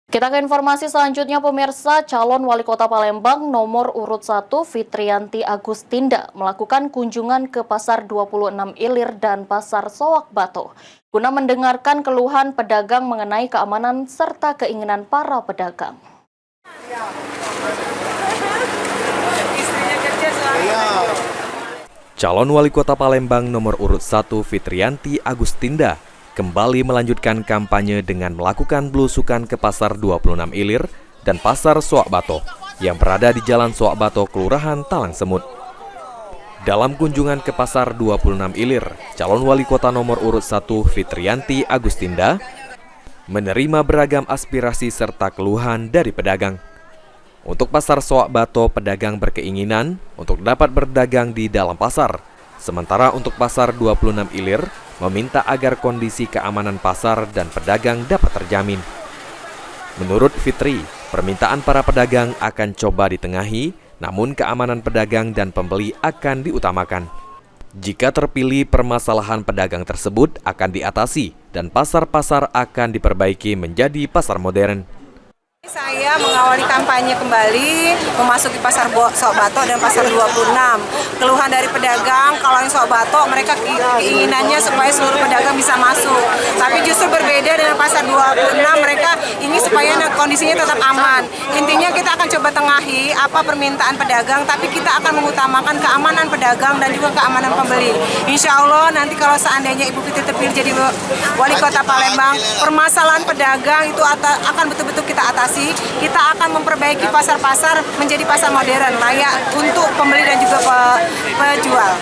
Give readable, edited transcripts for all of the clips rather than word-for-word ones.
Kita ke informasi selanjutnya, pemirsa. Calon Wali Kota Palembang nomor urut 1 Fitriyanti Agustinda melakukan kunjungan ke Pasar 26 Ilir dan Pasar Soak Bato guna mendengarkan keluhan pedagang mengenai keamanan serta keinginan para pedagang. Calon Wali Kota Palembang nomor urut 1 Fitriyanti Agustinda kembali melanjutkan kampanye dengan melakukan belusukan ke Pasar 26 Ilir dan Pasar Soak Bato yang berada di Jalan Soak Bato, Kelurahan Talang Semut. Dalam kunjungan ke Pasar 26 Ilir, calon wali kota nomor urut 1 Fitriyanti Agustinda menerima beragam aspirasi serta keluhan dari pedagang. Untuk Pasar Soak Bato, pedagang berkeinginan untuk dapat berdagang di dalam pasar. Sementara untuk Pasar 26 Ilir, meminta agar kondisi keamanan pasar dan pedagang dapat terjamin. Menurut Fitri, permintaan para pedagang akan coba ditengahi, namun keamanan pedagang dan pembeli akan diutamakan. Jika terpilih, permasalahan pedagang tersebut akan diatasi dan pasar-pasar akan diperbaiki menjadi pasar modern. Saya mengawali kampanye kembali memasuki Pasar Soak Bato dan Pasar 26. Keluhan dari pedagang, kalau yang Soak Bato mereka keinginannya supaya seluruh pedagang bisa masuk. Tapi justru berbeda dengan Pasar 26, mereka ingin supaya kondisinya tetap aman. Intinya kita akan coba tengahi apa permintaan pedagang, tapi kita akan mengutamakan keamanan pedagang dan juga keamanan pembeli. Insya Allah nanti kalau seandainya Ibu Fitri terpilih jadi Wali Kota Palembang, permasalahan pedagang itu akan betul-betul kita atasi. Kita akan memperbaiki pasar-pasar menjadi pasar modern, layak untuk pembeli dan juga penjual.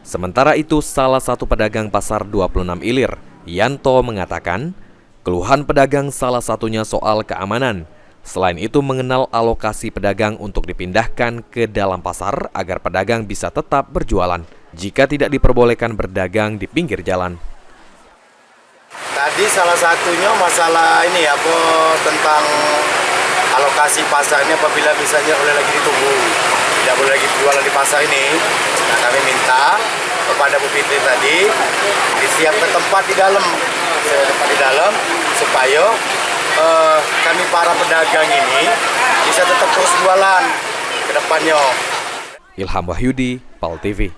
Sementara itu, salah satu pedagang Pasar 26 Ilir, Yanto, mengatakan keluhan pedagang salah satunya soal keamanan. Selain itu, mengenal alokasi pedagang untuk dipindahkan ke dalam pasar agar pedagang bisa tetap berjualan jika tidak diperbolehkan berdagang di pinggir jalan. Tadi salah satunya masalah ini ya, tentang alokasi pasarnya apabila misalnya boleh lagi ditunggu, tidak boleh lagi jualan di pasar ini. Nah, kami minta kepada Bu Fitri tadi disiapkan tempat di dalam supaya kami para pedagang ini bisa tetap terus jualan ke depannya. Ilham Wahyudi, PAL TV.